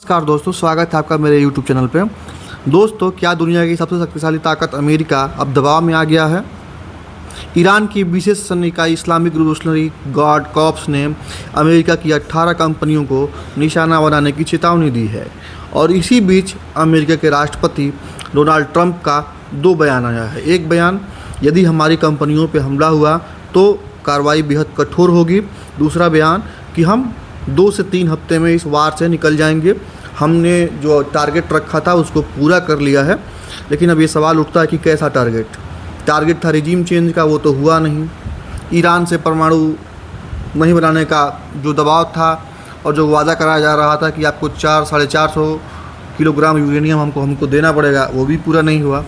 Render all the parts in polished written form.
नमस्कार दोस्तों, स्वागत है आपका मेरे YouTube चैनल पे। दोस्तों, क्या दुनिया की सबसे शक्तिशाली ताकत अमेरिका अब दबाव में आ गया है? ईरान की विशेष सैन्य इकाई इस्लामिक रिवॉल्यूशनरी गार्ड कॉर्प्स ने अमेरिका की 18 कंपनियों को निशाना बनाने की चेतावनी दी है। और इसी बीच अमेरिका के राष्ट्रपति डोनाल्ड ट्रंप का 2 बयान आया है। एक बयान, यदि हमारी कंपनियों पर हमला हुआ तो कार्रवाई बेहद कठोर होगी। दूसरा बयान कि हम 2 से 3 हफ्ते में इस वार से निकल जाएंगे। हमने जो टारगेट रखा था उसको पूरा कर लिया है। लेकिन अब ये सवाल उठता है कि कैसा टारगेट था रिजीम चेंज का, वो तो हुआ नहीं। ईरान से परमाणु नहीं बनाने का जो दबाव था और जो वादा कराया जा रहा था कि आपको 400-450 किलोग्राम यूरेनियम हमको देना पड़ेगा, वो भी पूरा नहीं हुआ।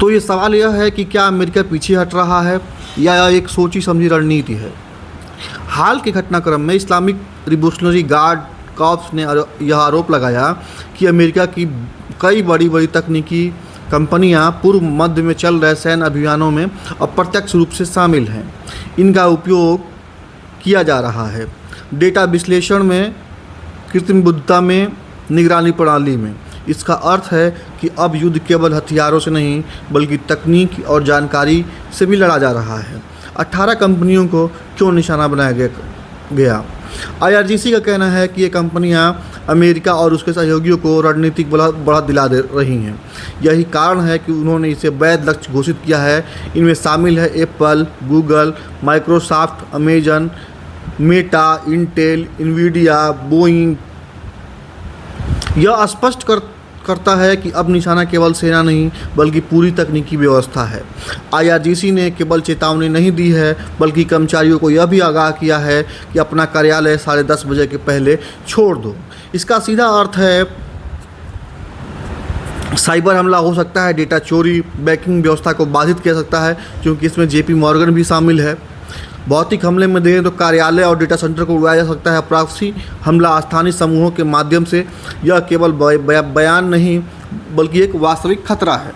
तो ये सवाल यह है कि क्या अमेरिका पीछे हट रहा है या एक सोची समझी रणनीति है? हाल के घटनाक्रम में इस्लामिक रिवॉल्यूशनरी गार्ड कॉर्प्स ने यह आरोप लगाया कि अमेरिका की कई बड़ी तकनीकी कंपनियां पूर्व मध्य में चल रहे सैन्य अभियानों में अप्रत्यक्ष रूप से शामिल हैं। इनका उपयोग किया जा रहा है डेटा विश्लेषण में, कृत्रिम बुद्धिमत्ता में, निगरानी प्रणाली में। इसका अर्थ है कि अब युद्ध केवल हथियारों से नहीं बल्कि तकनीक और जानकारी से भी लड़ा जा रहा है। 18 कंपनियों को क्यों निशाना बनाया गया? IRGC का कहना है कि ये कंपनियां अमेरिका और उसके सहयोगियों को रणनीतिक बढ़त दिला दे रही हैं। यही कारण है कि उन्होंने इसे वैध लक्ष्य घोषित किया है। इनमें शामिल है Apple, Google, Microsoft, Amazon, Meta, Intel, Nvidia, Boeing. यह स्पष्ट करता है कि अब निशाना केवल सेना नहीं बल्कि पूरी तकनीकी व्यवस्था है। IRGC ने केवल चेतावनी नहीं दी है बल्कि कर्मचारियों को यह भी आगाह किया है कि अपना कार्यालय 10:30 बजे के पहले छोड़ दो। इसका सीधा अर्थ है साइबर हमला हो सकता है, डेटा चोरी, बैंकिंग व्यवस्था को बाधित किया सकता है क्योंकि इसमें JP मॉर्गन भी शामिल है। भौतिक हमले में देखें तो कार्यालय और डेटा सेंटर को उड़ाया जा सकता है। प्रॉक्सी हमला स्थानीय समूहों के माध्यम से, यह केवल बयान नहीं बल्कि एक वास्तविक खतरा है।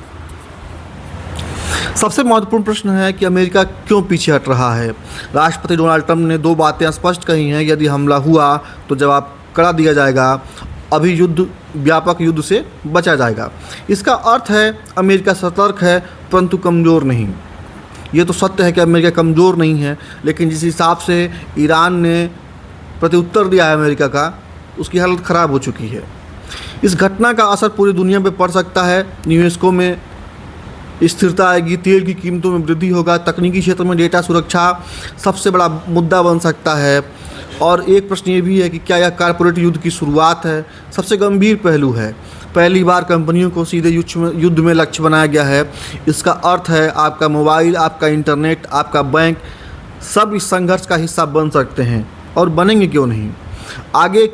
सबसे महत्वपूर्ण प्रश्न है कि अमेरिका क्यों पीछे हट रहा है। राष्ट्रपति डोनाल्ड ट्रंप ने 2 बातें स्पष्ट कही हैं। यदि हमला हुआ तो जवाब कड़ा दिया जाएगा। अभी व्यापक युद्ध से बचा जाएगा। इसका अर्थ है अमेरिका सतर्क है परंतु कमज़ोर नहीं। ये तो सत्य है कि अमेरिका कमज़ोर नहीं है, लेकिन जिस हिसाब से ईरान ने प्रत्युत्तर दिया है अमेरिका का, उसकी हालत ख़राब हो चुकी है। इस घटना का असर पूरी दुनिया पे पड़ सकता है। यूनेस्को में स्थिरता आएगी, तेल की कीमतों में वृद्धि होगा, तकनीकी क्षेत्र में डेटा सुरक्षा सबसे बड़ा मुद्दा बन सकता है। और एक प्रश्न ये भी है कि क्या यह कॉर्पोरेट युद्ध की शुरुआत है? सबसे गंभीर पहलू है, पहली बार कंपनियों को सीधे युद्ध में लक्ष्य बनाया गया है। इसका अर्थ है आपका मोबाइल, आपका इंटरनेट, आपका बैंक सब इस संघर्ष का हिस्सा बन सकते हैं। और बनेंगे क्यों नहीं? आगे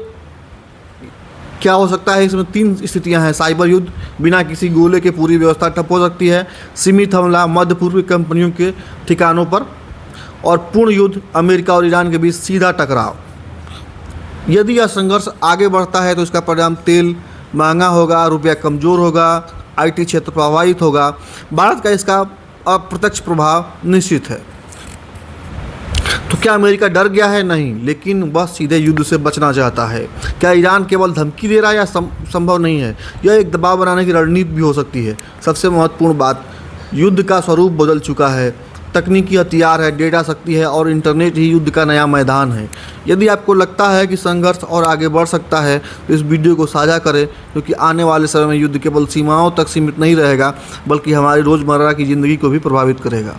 क्या हो सकता है? इसमें 3 स्थितियां हैं। साइबर युद्ध, बिना किसी गोले के पूरी व्यवस्था ठप हो सकती है। सीमित हमला मध्य पूर्वी कंपनियों के ठिकानों पर। और पूर्ण युद्ध, अमेरिका और ईरान के बीच सीधा टकराव। यदि यह संघर्ष आगे बढ़ता है तो इसका परिणाम तेल महंगा होगा, रुपया कमज़ोर होगा, IT क्षेत्र प्रभावित होगा। भारत का इसका अप्रत्यक्ष प्रभाव निश्चित है। तो क्या अमेरिका डर गया है? नहीं, लेकिन वह सीधे युद्ध से बचना चाहता है। क्या ईरान केवल धमकी दे रहा है या संभव नहीं है? यह एक दबाव बनाने की रणनीति भी हो सकती है। सबसे महत्वपूर्ण बात, युद्ध का स्वरूप बदल चुका है। तकनीकी हथियार है, डेटा शक्ति है और इंटरनेट ही युद्ध का नया मैदान है। यदि आपको लगता है कि संघर्ष और आगे बढ़ सकता है तो इस वीडियो को साझा करें, क्योंकि आने वाले समय में युद्ध केवल सीमाओं तक सीमित नहीं रहेगा बल्कि हमारी रोज़मर्रा की ज़िंदगी को भी प्रभावित करेगा।